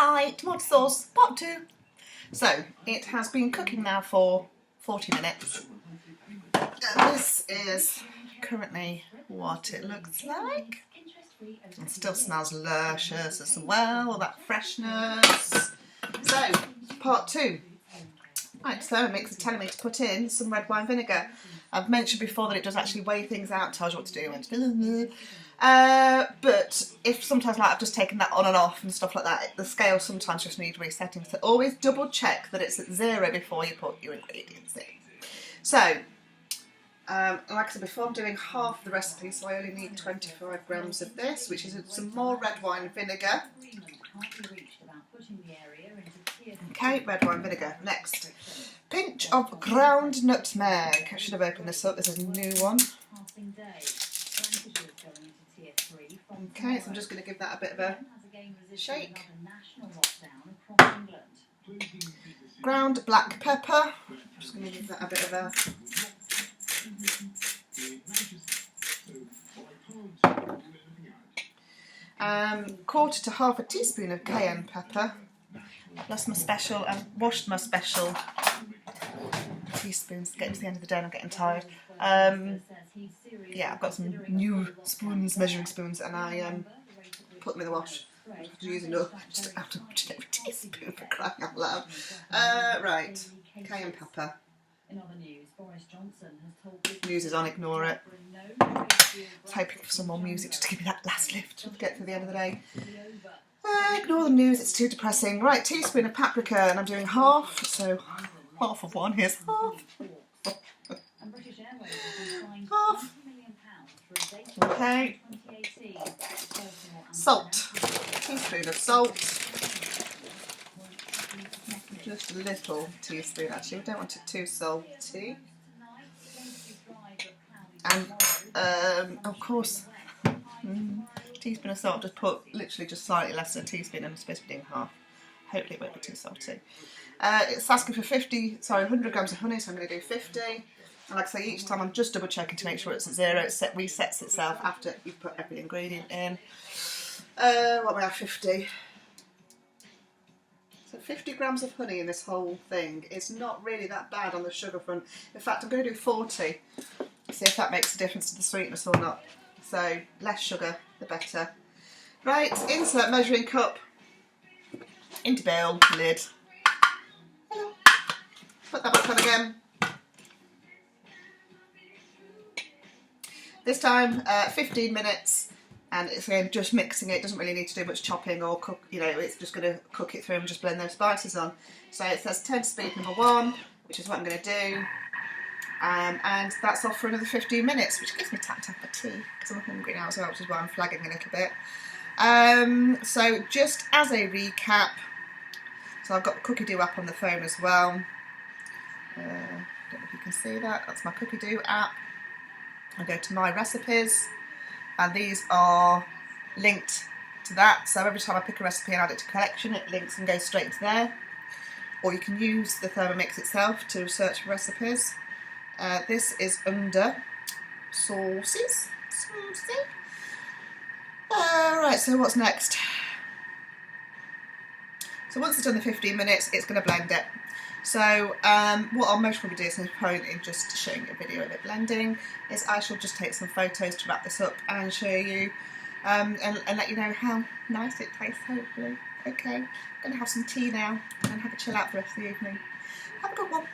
Hi, tomato sauce, part 2. So, it has been cooking now for 40 minutes. And this is currently what it looks like. It still smells luscious as well, all that freshness. So, part 2. Right, Thermomix is telling me to put in some red wine vinegar. I've mentioned before that it does actually weigh things out, tells you what to do, when to do. But if sometimes like I've just taken that on and off and stuff like that, the scale sometimes just needs resetting. So always double check that it's at 0 before you put your ingredients in. So, like I said before, I'm doing half the recipe, so I only need 25 grams of this, which is some more red wine vinegar. Okay, red wine vinegar. Next, pinch of ground nutmeg. I should have opened this up. This is a new one. Okay, so I'm just going to give that a bit of a shake. Ground black pepper. I'm just going to give that a bit of a quarter to half a teaspoon of cayenne pepper. That's my special. I've washed my special teaspoons. Getting to the end of the day and I'm getting tired. Yeah, I've got some new spoons, measuring spoons, and I put them in the wash. I have to use enough, just out of every teaspoon for crying out loud. Right, cayenne pepper. News is on, ignore it. I was hoping for some more music just to give me that last lift to get through the end of the day. Ignore the news, it's too depressing. Right, teaspoon of paprika, and I'm doing half, so half of one, here's half. Half. Okay. Salt. Teaspoon of salt. Just a little teaspoon actually, we don't want it too salty. And of course, teaspoon of salt, just put literally just slightly less than a teaspoon, and I'm supposed to be doing half. Hopefully it won't be too salty. It's asking for 100 grams of honey, so I'm going to do 50. And like I say, each time I'm just double checking to make sure it's at 0. It resets itself after you've put every ingredient in. What we have, 50. So 50 grams of honey in this whole thing is not really that bad on the sugar front. In fact, I'm going to do 40. See if that makes a difference to the sweetness or not. So less sugar, the better. Right, insert measuring cup into bowl, lid. Hello. Put that back on again. This time, 15 minutes, and it's again just mixing it. It doesn't really need to do much chopping or cook, you know, it's just going to cook it through and just blend those spices on. So it says turn to speed number 1, which is what I'm going to do. And that's off for another 15 minutes, which gives me time to have a tea, because I'm hungry now as well, which is why I'm flagging a little bit. So just as a recap, so I've got the cookie dough app on the phone as well. Don't know if you can see that, that's my cookie dough app. I go to my recipes, and these are linked to that, so every time I pick a recipe and add it to collection, it links and goes straight to there. Or you can use the Thermomix itself to search for recipes. This is under sauces. Right, so what's next? So once it's done the 15 minutes, it's going to blend it. So what I'll most probably do is no point in just showing you a video of it blending, is I shall just take some photos to wrap this up and show you and let you know how nice it tastes, hopefully. Okay, I'm going to have some tea now and have a chill out for the rest of the evening. Have a good one.